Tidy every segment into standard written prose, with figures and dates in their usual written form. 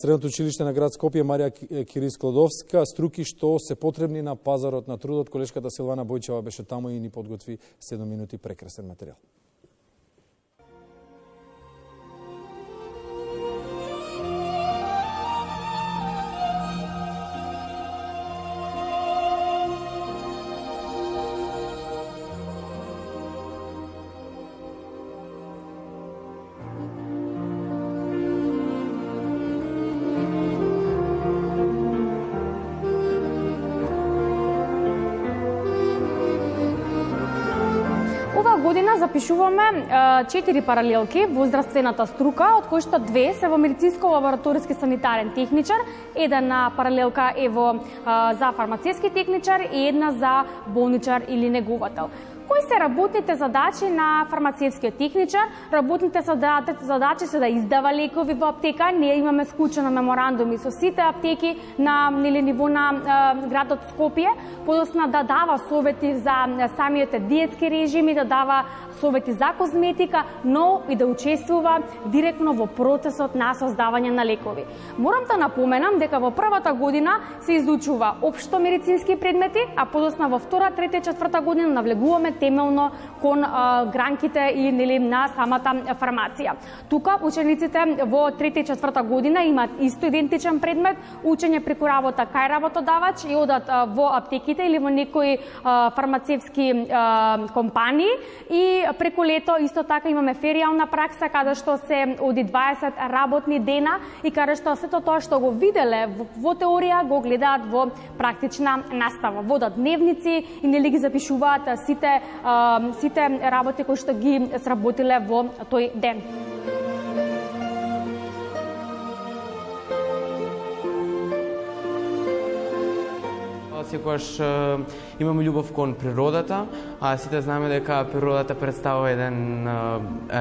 Средното училиште на град Скопје Марија Кири-Склодовска, струки што се потребни на пазарот на трудот. Колешката Силвана Бојчева беше таму и ни подготви 7 минути прекрасен материјал. Година запишуваме 4 паралелки во здравствената струка, од кои што 2 се во медицинско-лабораториски санитарен техничар, една паралелка е за фармацевски техничар и една за болничар или неговател. Кои се работните задачи на фармацевскиот техничар? Работните задачи се да издава лекови во аптека. Ние имаме склучено меморандуми со сите аптеки на ниво на градот Скопје, подосна да дава совети за самите диетски режими, да дава совети за козметика, но и да учествува директно во процесот на создавање на лекови. Морам да напоменам дека во првата година се изучува општо медицински предмети, а подосна во втора, трета и четврта година навлегуваме темелно кон гранките и на самата фармација. Тука учениците во трета и четврта година имаат исто идентичен предмет, учење преку работа кај работодавач и одат во аптеките или во некои фармацевски компании и преку лето исто така имаме феријална пракса каде што се оди 20 работни дена и каде што сето тоа што го виделе во теорија го гледаат во практична настава. Водат дневници и нели ги запишуваат сите работи кои што ги сработиле во тој ден. Секогаш имаме љубов кон природата, а сите знаеме дека природата представува еден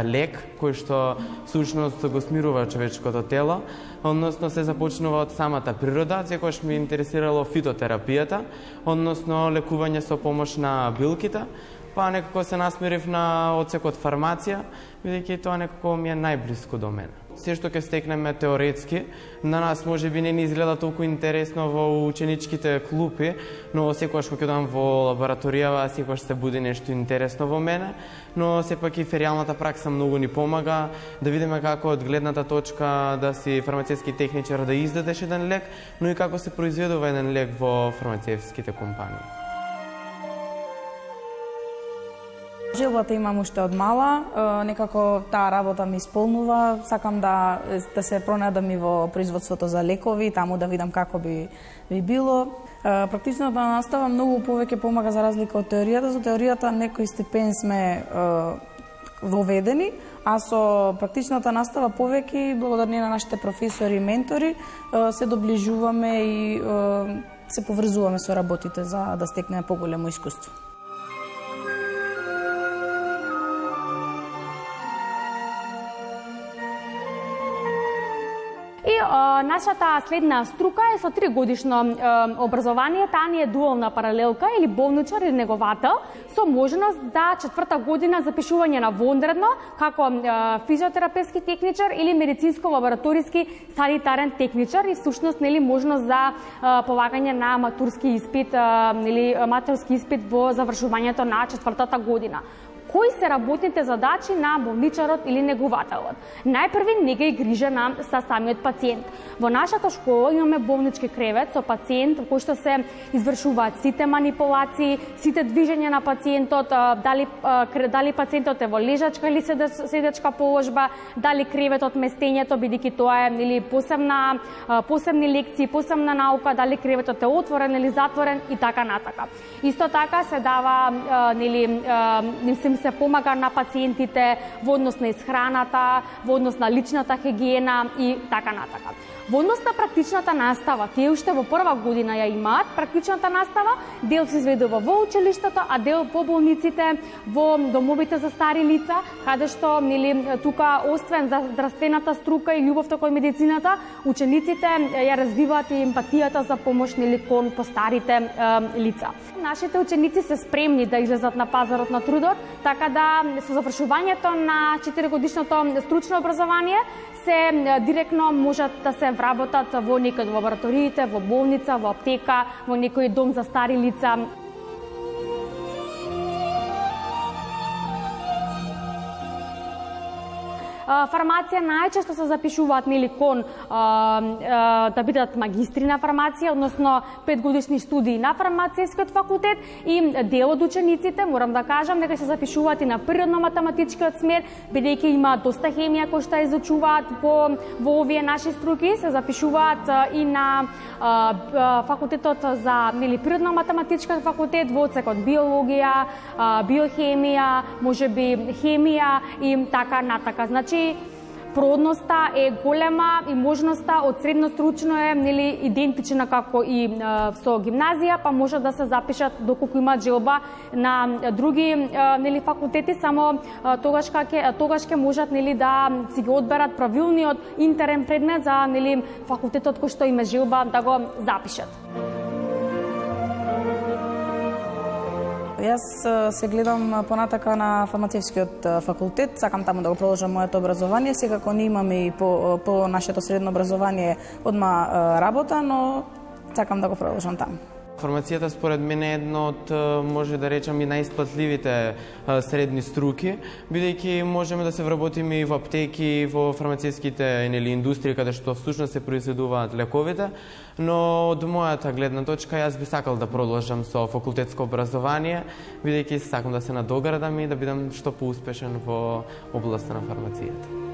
лек кој што всушност го смирува човечкото тело, односно се започнува од самата природа. Секогаш ми интересирало фитотерапијата, односно лекување со помош на билките, па некако се насмерив на одсекот фармација, бидејќи тоа некако ми е најблиско до мене. Се што ќе стекнеме теоретски, на нас може би не ни изгледа толку интересно во ученичките клупи, но секогаш кога ќе одам во лабораторијава, секогаш се буди нешто интересно во мене, но сепак и феријалната пракса многу ни помага да видиме како од гледната точка да си фармацевски техничар да издадеш еден лек, но и како се произведува еден лек во фармацевските компании. Желбата имам уште од мала, некако таа работа ми исполнува, сакам да се пронајдам и во производството за лекови, таму да видам како би било. Практичната настава многу повеќе помага за разлика од теоријата. За теоријата некој степен сме воведени, а со практичната настава повеќе, благодарение на нашите професори и ментори, се доближуваме и се поврзуваме со работите за да стекнеме поголемо искуство. Нашата следна струка е со 3-годишно образование, таа ни е дуална паралелка или болничар или неговател, со можност за четврта година запишување на вонредно како физиотерапевски техничар или медицинско-лабораториски санитарен техничар и всушност нели можност за полагање на матурски испит или матерски испит во завршувањето на четвртата година. Кои се работните задачи на болничарот или негователот? Најпрви нега и грижа на самиот пациент. Во нашата школа имаме болнички кревет со пациент во кој што се извршуваат сите манипулации, сите движења на пациентот, дали пациентот е во лежачка или седечка положба, дали креветот, местењето, бидејќи тоа е или посебни лекции, посебна наука, дали креветот е отворен или затворен и така натака. Исто така се дава се помага на пациентите во однос на исхраната, во однос на личната хигиена и така натака. Во однос на практичната настава, тие уште во прва година ја имаат практичната настава, дел се изведува во училиштето, а дел во болниците, во домовите за стари лица, каде што тука освен за здравствената струка и љубовта кон медицината, учениците ја развиваат и емпатијата за помош кон постарите лица. Нашите ученици се спремни да излезат на пазарот на трудот, Така да со завршувањето на 4-годишното стручно образование се директно можат да се вработат во некој од лабораториите, во болница, во аптека, во некој дом за стари лица. Фармација најчесто се запишуваат кон да бидат магистри на фармација, односно 5-годишни студии на фармацијскиот факултет, и дел од учениците, морам да кажам, дека се запишуваат и на природно-математичкиот смер, бидејќи има доста хемија кој што изучуваат во овие наши струки, се запишуваат и на факултетот за природно-математичкиот факултет во одсекот биологија, биохемија, можеби хемија и така натака. Значи, продноста е голема и можноста од средно стручно е идентична како и со гимназија, па може да се запишат доколку имаат желба на други факултети, само тогаш ќе можат да си ги одберат правилниот интерен предмет за факултетот кој што има желба да го запишат. Јас се гледам понатака на фармацевскиот факултет, сакам таму да го продолжам моето образование. Секако не имаме и по нашето средно образование одма работа, но сакам да го продолжам таму. Фармацијата според мене е едно од, може да речам, и најисплатливите средни струки, бидејќи можеме да се вработиме и во аптеки, во фармацевските индустрии, каде што всушност се произведуваат лековите, но од мојата гледна точка јас би сакал да продолжам со факултетско образование, бидејќи сакам да се надоградам и да бидам што поуспешен во областа на фармацијата.